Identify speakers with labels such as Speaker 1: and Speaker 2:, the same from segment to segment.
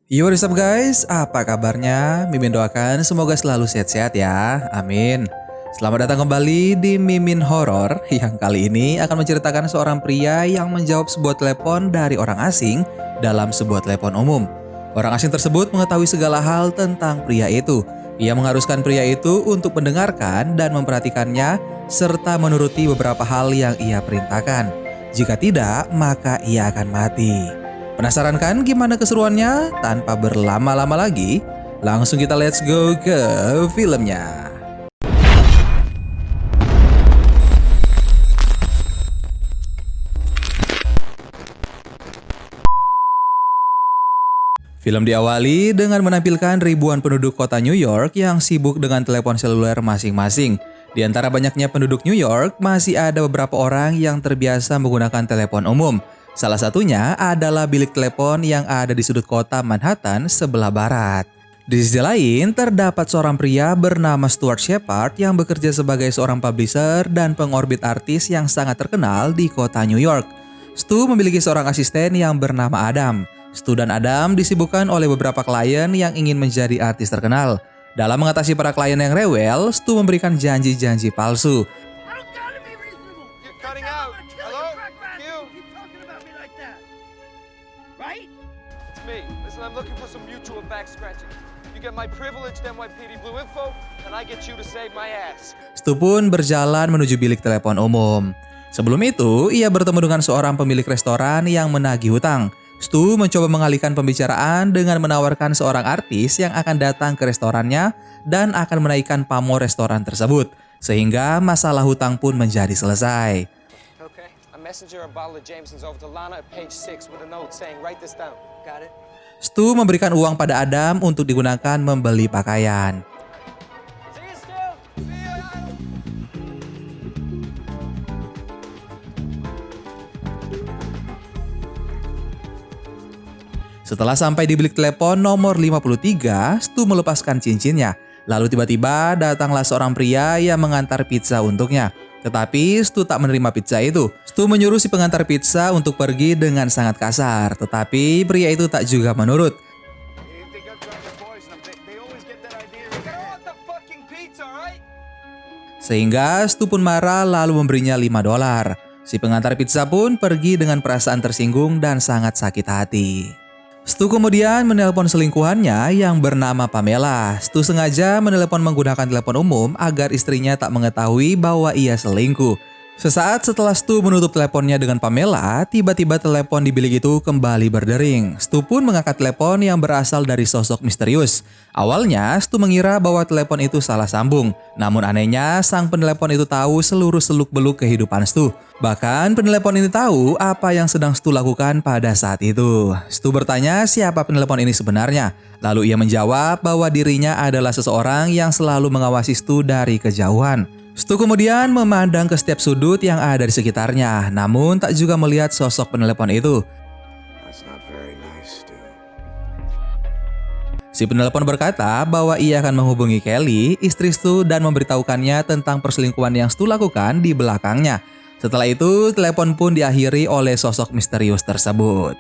Speaker 1: Yo, what's up guys? Apa kabarnya? Mimin doakan semoga selalu sehat-sehat ya. Amin. Selamat datang kembali di Mimin Horor yang kali ini akan menceritakan seorang pria yang menjawab sebuah telepon dari orang asing dalam sebuah telepon umum. Orang asing tersebut mengetahui segala hal tentang pria itu. Ia mengharuskan pria itu untuk mendengarkan dan memperhatikannya serta menuruti beberapa hal yang ia perintahkan. Jika tidak, maka ia akan mati. Penasaran kan gimana keseruannya? Tanpa berlama-lama lagi, langsung kita let's go ke filmnya. Film diawali dengan menampilkan ribuan penduduk kota New York yang sibuk dengan telepon seluler masing-masing. Di antara banyaknya penduduk New York, masih ada beberapa orang yang terbiasa menggunakan telepon umum. Salah satunya adalah bilik telepon yang ada di sudut kota Manhattan sebelah barat. Di sisi lain, terdapat seorang pria bernama Stuart Shepard yang bekerja sebagai seorang publisher dan pengorbit artis yang sangat terkenal di kota New York. Stu memiliki seorang asisten yang bernama Adam. Stu dan Adam disibukkan oleh beberapa klien yang ingin menjadi artis terkenal. Dalam mengatasi para klien yang rewel, Stu memberikan janji-janji palsu. Stu pun berjalan menuju bilik telepon umum. Sebelum itu, ia bertemu dengan seorang pemilik restoran yang menagih hutang. Stu mencoba mengalihkan pembicaraan dengan menawarkan seorang artis yang akan datang ke restorannya dan akan menaikkan pamor restoran tersebut, sehingga masalah hutang pun menjadi selesai. Stu memberikan uang pada Adam untuk digunakan membeli pakaian. Setelah sampai di bilik telepon nomor 53, Stu melepaskan cincinnya. Lalu tiba-tiba datanglah seorang pria yang mengantar pizza untuknya. Tetapi Stu tak menerima pizza itu. Stu menyuruh si pengantar pizza untuk pergi dengan sangat kasar. Tetapi pria itu tak juga menurut. Sehingga Stu pun marah lalu memberinya $5. Si pengantar pizza pun pergi dengan perasaan tersinggung dan sangat sakit hati. Stu kemudian menelpon selingkuhannya yang bernama Pamela. Stu sengaja menelepon menggunakan telepon umum agar istrinya tak mengetahui bahwa ia selingkuh. Sesaat setelah Stu menutup teleponnya dengan Pamela, tiba-tiba telepon di bilik itu kembali berdering. Stu pun mengangkat telepon yang berasal dari sosok misterius. Awalnya, Stu mengira bahwa telepon itu salah sambung. Namun anehnya, sang penelepon itu tahu seluruh seluk-beluk kehidupan Stu. Bahkan penelepon ini tahu apa yang sedang Stu lakukan pada saat itu. Stu bertanya siapa penelepon ini sebenarnya. Lalu ia menjawab bahwa dirinya adalah seseorang yang selalu mengawasi Stu dari kejauhan. Stu kemudian memandang ke setiap sudut yang ada di sekitarnya, namun tak juga melihat sosok penelepon itu. Si penelepon berkata bahwa ia akan menghubungi Kelly, istri Stu, dan memberitahukannya tentang perselingkuhan yang Stu lakukan di belakangnya. Setelah itu, telepon pun diakhiri oleh sosok misterius tersebut.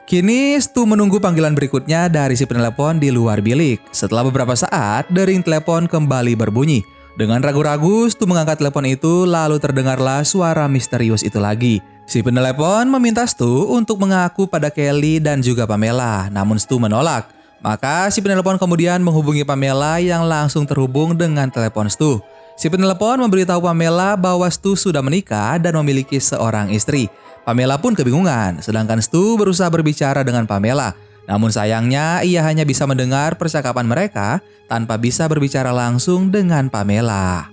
Speaker 1: Kini Stu menunggu panggilan berikutnya dari si penelepon di luar bilik. Setelah beberapa saat, dering telepon kembali berbunyi. Dengan ragu-ragu, Stu mengangkat telepon itu lalu terdengarlah suara misterius itu lagi. Si penelepon meminta Stu untuk mengaku pada Kelly dan juga Pamela, namun Stu menolak. Maka si penelepon kemudian menghubungi Pamela yang langsung terhubung dengan telepon Stu. Si penelepon memberitahu Pamela bahwa Stu sudah menikah dan memiliki seorang istri. Pamela pun kebingungan, sedangkan Stu berusaha berbicara dengan Pamela. Namun sayangnya ia hanya bisa mendengar percakapan mereka tanpa bisa berbicara langsung dengan Pamela.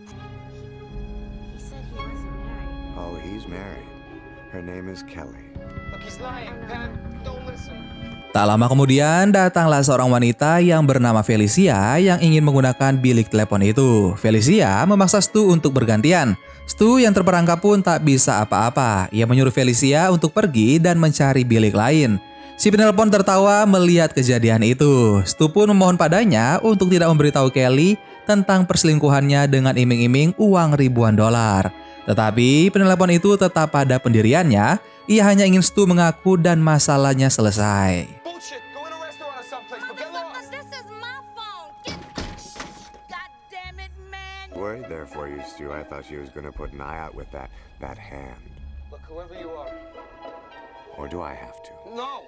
Speaker 1: Tak lama kemudian datanglah seorang wanita yang bernama Felicia yang ingin menggunakan bilik telepon itu. Felicia memaksa Stu untuk bergantian. Stu yang terperangkap pun tak bisa apa-apa. Ia menyuruh Felicia untuk pergi dan mencari bilik lain. Si penelpon tertawa melihat kejadian itu. Stu pun memohon padanya untuk tidak memberitahu Kelly tentang perselingkuhannya dengan iming-iming uang ribuan dolar. Tetapi penelepon itu tetap pada pendiriannya, ia hanya ingin Stu mengaku dan masalahnya selesai.
Speaker 2: Bullshit. Go in a restaurant or someplace, but get lost.
Speaker 3: This is my phone. God damn it, man.
Speaker 4: Worried there for you, Stu. I thought she was gonna put an eye out with that hand.
Speaker 2: Look, whoever you are.
Speaker 4: Or do I have to?
Speaker 2: No.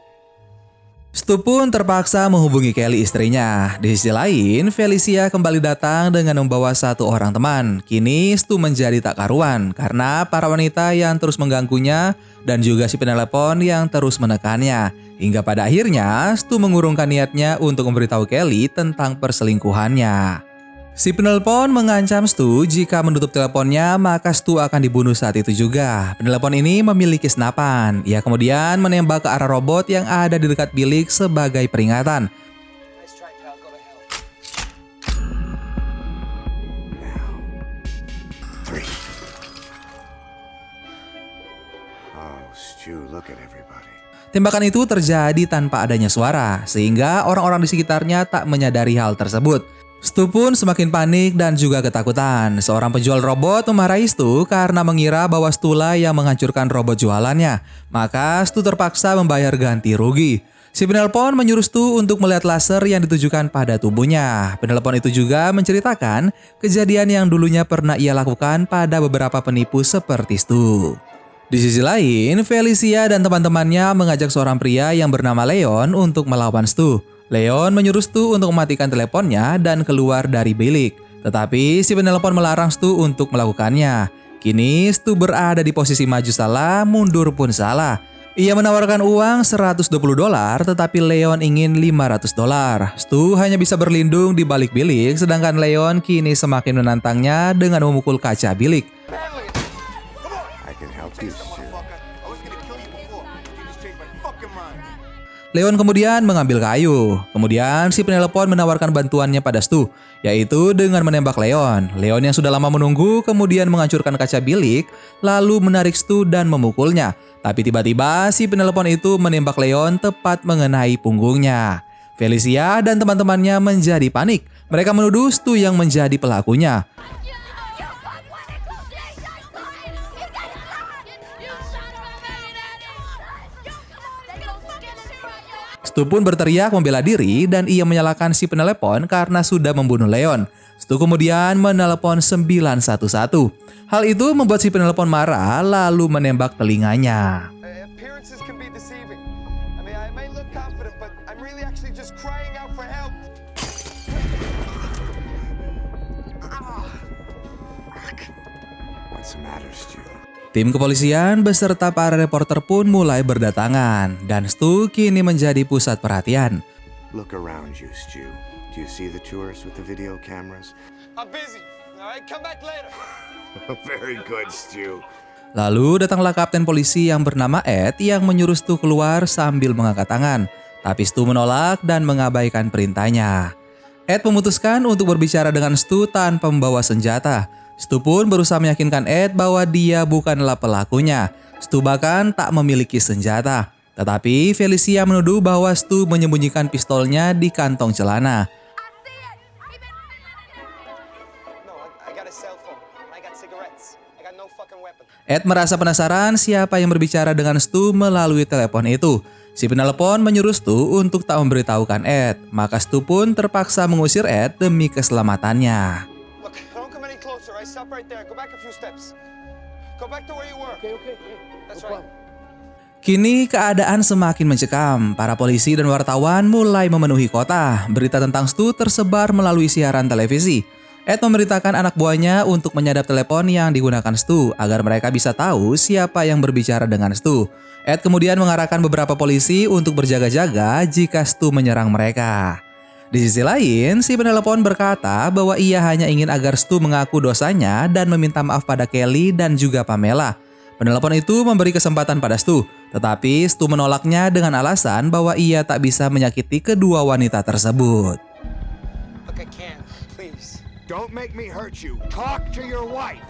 Speaker 1: Stu pun terpaksa menghubungi Kelly istrinya. Di sisi lain, Felicia kembali datang dengan membawa satu orang teman. Kini Stu menjadi tak karuan karena para wanita yang terus mengganggunya dan juga si penelepon yang terus menekannya. Hingga pada akhirnya Stu mengurungkan niatnya untuk memberitahu Kelly tentang perselingkuhannya. Si penelpon mengancam Stu jika menutup teleponnya maka Stu akan dibunuh saat itu juga. Penelpon ini memiliki senapan. Ia kemudian menembak ke arah robot yang ada di dekat bilik sebagai peringatan.
Speaker 2: Nice try, pal. Go to hell.
Speaker 4: Now. 3. Oh, Stu, look at everybody.
Speaker 1: Tembakan itu terjadi tanpa adanya suara, sehingga orang-orang di sekitarnya tak menyadari hal tersebut. Stu pun semakin panik dan juga ketakutan. Seorang penjual robot memarahi Stu karena mengira bahwa Stulah yang menghancurkan robot jualannya. Maka Stu terpaksa membayar ganti rugi. Si penelpon menyuruh Stu untuk melihat laser yang ditujukan pada tubuhnya. Penelpon itu juga menceritakan kejadian yang dulunya pernah ia lakukan pada beberapa penipu seperti Stu. Di sisi lain, Felicia dan teman-temannya mengajak seorang pria yang bernama Leon untuk melawan Stu. Leon menyuruh Stu untuk mematikan teleponnya dan keluar dari bilik. Tetapi si penelpon melarang Stu untuk melakukannya. Kini Stu berada di posisi maju salah, mundur pun salah. Ia menawarkan uang $120 tetapi Leon ingin $500. Stu hanya bisa berlindung di balik bilik sedangkan Leon kini semakin menantangnya dengan memukul kaca bilik.
Speaker 4: I can help you, Stu.
Speaker 1: Leon kemudian mengambil kayu. Kemudian si penelpon menawarkan bantuannya pada Stu, yaitu dengan menembak Leon. Leon yang sudah lama menunggu kemudian menghancurkan kaca bilik, lalu menarik Stu dan memukulnya. Tapi tiba-tiba si penelpon itu menembak Leon tepat mengenai punggungnya. Felicia dan teman-temannya menjadi panik. Mereka menuduh Stu yang menjadi pelakunya. Stu pun berteriak membela diri dan ia menyalahkan si penelepon karena sudah membunuh Leon. Stu kemudian menelepon 911. Hal itu membuat si penelepon marah lalu menembak telinganya.
Speaker 2: Appearances can be deceiving. I mean, I may look confident, but I'm really actually just crying out for help.
Speaker 4: What's the matter, Stu?
Speaker 1: Tim kepolisian beserta para reporter pun mulai berdatangan dan Stu kini menjadi pusat perhatian.
Speaker 4: Look around you, Stu. Do you see the tourists with the video cameras?
Speaker 2: I'm busy. All right, come back later.
Speaker 4: Very good, Stu.
Speaker 1: Lalu datanglah kapten polisi yang bernama Ed yang menyuruh Stu keluar sambil mengangkat tangan. Tapi Stu menolak dan mengabaikan perintahnya. Ed memutuskan untuk berbicara dengan Stu tanpa membawa senjata. Stu pun berusaha meyakinkan Ed bahwa dia bukanlah pelakunya. Stu bahkan tak memiliki senjata. Tetapi Felicia menuduh bahwa Stu menyembunyikan pistolnya di kantong celana.
Speaker 2: No, I got a cell phone. I got cigarettes. I got no fucking weapon.
Speaker 1: Ed merasa penasaran siapa yang berbicara dengan Stu melalui telepon itu. Si penelepon menyuruh Stu untuk tak memberitahukan Ed. Maka Stu pun terpaksa mengusir Ed demi keselamatannya.
Speaker 2: Look, don't come any closer. I stop right there. Go back a few steps. Go back to where you were. Okay. That's right.
Speaker 1: Kini keadaan semakin mencekam. Para polisi dan wartawan mulai memenuhi kota. Berita tentang Stu tersebar melalui siaran televisi. Ed memerintahkan anak buahnya untuk menyadap telepon yang digunakan Stu agar mereka bisa tahu siapa yang berbicara dengan Stu. Ed kemudian mengarahkan beberapa polisi untuk berjaga-jaga jika Stu menyerang mereka. Di sisi lain, si penelepon berkata bahwa ia hanya ingin agar Stu mengaku dosanya dan meminta maaf pada Kelly dan juga Pamela. Penelepon itu memberi kesempatan pada Stu, tetapi Stu menolaknya dengan alasan bahwa ia tak bisa menyakiti kedua wanita tersebut.
Speaker 2: Look, I can't. Please.
Speaker 4: Don't make me hurt you. Talk to your wife.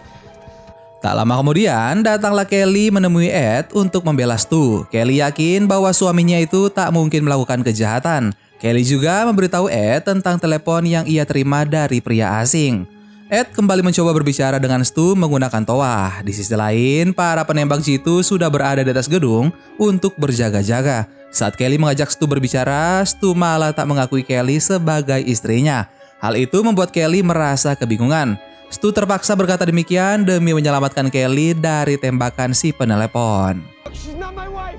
Speaker 1: Tak lama kemudian, datanglah Kelly menemui Ed untuk membela Stu. Kelly yakin bahwa suaminya itu tak mungkin melakukan kejahatan. Kelly juga memberitahu Ed tentang telepon yang ia terima dari pria asing. Ed kembali mencoba berbicara dengan Stu menggunakan toa. Di sisi lain, para penembak jitu sudah berada di atas gedung untuk berjaga-jaga. Saat Kelly mengajak Stu berbicara, Stu malah tak mengakui Kelly sebagai istrinya. Hal itu membuat Kelly merasa kebingungan. Stu terpaksa berkata demikian demi menyelamatkan Kelly dari tembakan si penelepon.
Speaker 2: She's not my wife.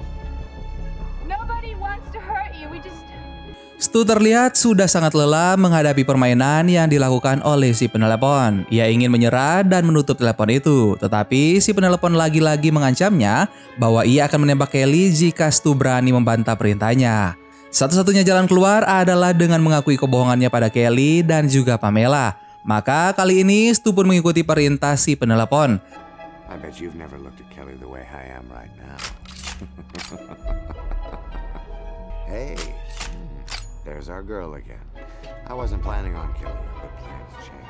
Speaker 3: Nobody wants to hurt you. We just...
Speaker 1: Stu terlihat sudah sangat lelah menghadapi permainan yang dilakukan oleh si penelepon. Ia ingin menyerah dan menutup telepon itu, tetapi si penelepon lagi-lagi mengancamnya bahwa ia akan menembak Kelly jika Stu berani membantah perintahnya. Satu-satunya jalan keluar adalah dengan mengakui kebohongannya pada Kelly dan juga Pamela. Maka kali ini Stu pun mengikuti perintah si penelepon.
Speaker 4: I bet you've never looked at Kelly the way I am right now. Hey, there's our girl again. I wasn't planning on killing her, but plans change.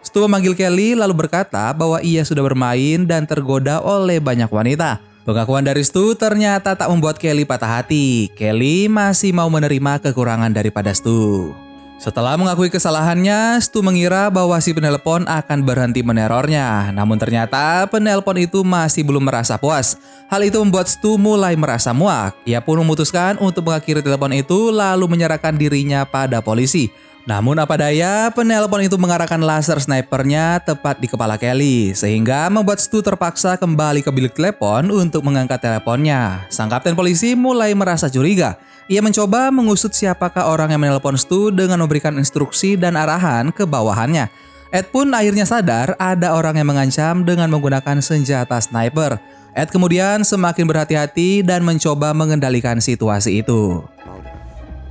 Speaker 1: Stu memanggil Kelly lalu berkata bahwa ia sudah bermain dan tergoda oleh banyak wanita. Pengakuan dari Stu ternyata tak membuat Kelly patah hati. Kelly masih mau menerima kekurangan daripada Stu. Setelah mengakui kesalahannya, Stu mengira bahwa si penelpon akan berhenti menerornya. Namun ternyata penelpon itu masih belum merasa puas. Hal itu membuat Stu mulai merasa muak. Ia pun memutuskan untuk mengakhiri telepon itu lalu menyerahkan dirinya pada polisi. Namun apa daya, penelpon itu mengarahkan laser snipernya tepat di kepala Kelly, sehingga membuat Stu terpaksa kembali ke bilik telepon untuk mengangkat teleponnya. Sang kapten polisi mulai merasa curiga. Ia mencoba mengusut siapakah orang yang menelpon Stu dengan memberikan instruksi dan arahan ke bawahannya. Ed pun akhirnya sadar ada orang yang mengancam dengan menggunakan senjata sniper. Ed kemudian semakin berhati-hati dan mencoba mengendalikan situasi itu.
Speaker 4: Motive.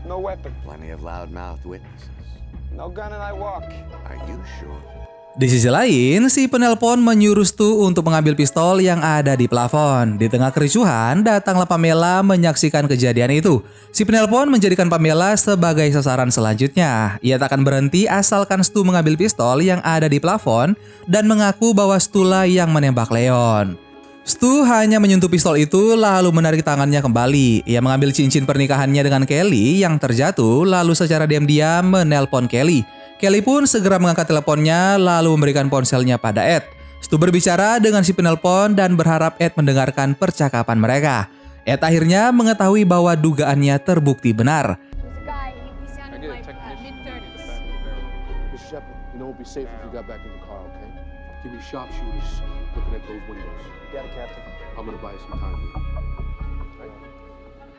Speaker 2: No weapon.
Speaker 4: Plenty of loudmouthed witnesses.
Speaker 2: No gun and I walk.
Speaker 4: Are you sure?
Speaker 1: Di sisi lain, si penelpon menyuruh Stu untuk mengambil pistol yang ada di plafon. Di tengah kericuhan, datanglah Pamela menyaksikan kejadian itu. Si penelpon menjadikan Pamela sebagai sasaran selanjutnya. Ia tak akan berhenti asalkan Stu mengambil pistol yang ada di plafon dan mengaku bahwa Stu lah yang menembak Leon. Stu hanya menyentuh pistol itu lalu menarik tangannya kembali. Ia mengambil cincin pernikahannya dengan Kelly yang terjatuh lalu secara diam-diam menelpon Kelly. Kelly pun segera mengangkat teleponnya lalu memberikan ponselnya pada Ed. Stu berbicara dengan si penelpon dan berharap Ed mendengarkan percakapan mereka. Ed akhirnya mengetahui bahwa dugaannya terbukti benar.
Speaker 3: There's a guy, he sounded like mid-30s.
Speaker 5: Mr. Shepard, you know it'll be safe if you got back in the car, okay? Give me sharpshooters looking at those windows.
Speaker 2: Got it, Captain.
Speaker 5: I'm gonna buy you some time here.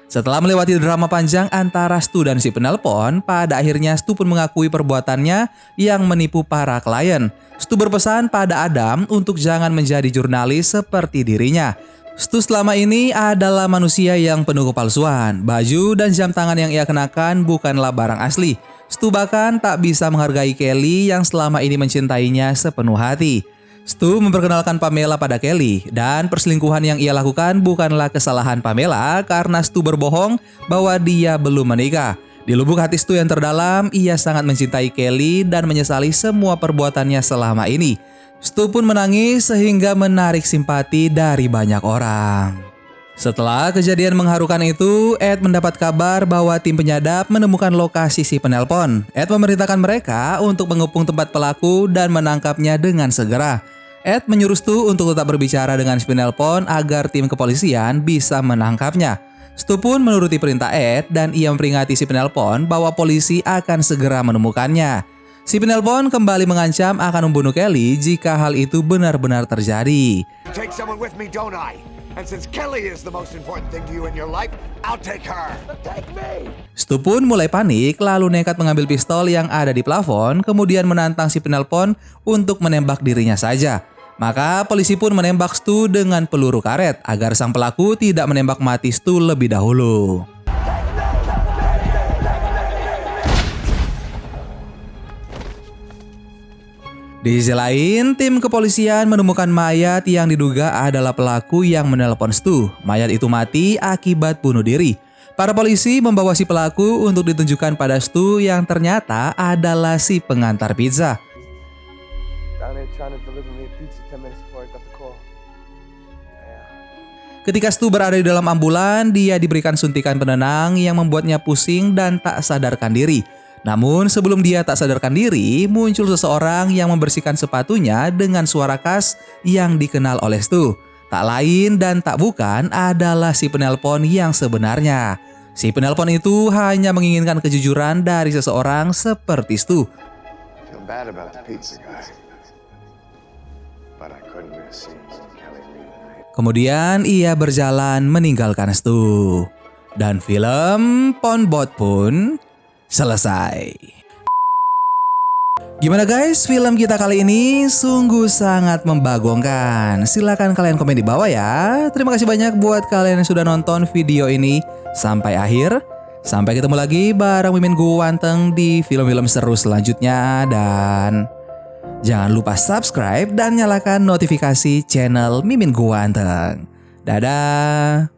Speaker 1: Setelah melewati drama panjang antara Stu dan si penelpon, pada akhirnya Stu pun mengakui perbuatannya yang menipu para klien. Stu berpesan pada Adam untuk jangan menjadi jurnalis seperti dirinya. Stu selama ini adalah manusia yang penuh kepalsuan. Baju dan jam tangan yang ia kenakan bukanlah barang asli. Stu bahkan tak bisa menghargai Kelly yang selama ini mencintainya sepenuh hati. Stu memperkenalkan Pamela pada Kelly dan perselingkuhan yang ia lakukan bukanlah kesalahan Pamela karena Stu berbohong bahwa dia belum menikah. Di lubuk hati Stu yang terdalam, ia sangat mencintai Kelly dan menyesali semua perbuatannya selama ini. Stu pun menangis sehingga menarik simpati dari banyak orang. Setelah kejadian mengharukan itu, Ed mendapat kabar bahwa tim penyadap menemukan lokasi si penelpon. Ed memerintahkan mereka untuk mengepung tempat pelaku dan menangkapnya dengan segera. Ed menyuruh Stu untuk tetap berbicara dengan si penelpon agar tim kepolisian bisa menangkapnya. Stu pun menuruti perintah Ed dan ia memperingati si penelpon bahwa polisi akan segera menemukannya. Si penelpon kembali mengancam akan membunuh Kelly jika hal itu benar-benar terjadi.
Speaker 4: Take someone with me, don't I? And since Kelly is the most important thing to you in your life, I'll take her.
Speaker 2: Take me!
Speaker 1: Stu pun mulai panik lalu nekat mengambil pistol yang ada di plafon kemudian menantang si penelpon untuk menembak dirinya saja. Maka polisi pun menembak Stu dengan peluru karet agar sang pelaku tidak menembak mati Stu lebih dahulu. Di sisi lain, tim kepolisian menemukan mayat yang diduga adalah pelaku yang menelpon Stu. Mayat itu mati akibat bunuh diri. Para polisi membawa si pelaku untuk ditunjukkan pada Stu yang ternyata adalah si pengantar pizza.
Speaker 2: Down there trying to deliver me a pizza 10 minutes before I got the call. Yeah.
Speaker 1: Ketika Stu berada di dalam ambulan, dia diberikan suntikan penenang yang membuatnya pusing dan tak sadarkan diri. Namun sebelum dia tak sadarkan diri, muncul seseorang yang membersihkan sepatunya dengan suara khas yang dikenal oleh Stu. Tak lain dan tak bukan adalah si penelpon yang sebenarnya. Si penelpon itu hanya menginginkan kejujuran dari seseorang seperti Stu.
Speaker 4: Feel bad about the pizza guy, but I couldn't miss seeing Kelly reunite.
Speaker 1: Kemudian ia berjalan meninggalkan Stu. Dan film Ponbot pun selesai. Gimana guys, film kita kali ini sungguh sangat membagongkan. Silahkan kalian komen di bawah ya. Terima kasih banyak buat kalian yang sudah nonton video ini sampai akhir. Sampai ketemu lagi bareng Mimin Guanteng di film-film seru selanjutnya. Dan jangan lupa subscribe dan nyalakan notifikasi channel Mimin Guanteng. Dadah.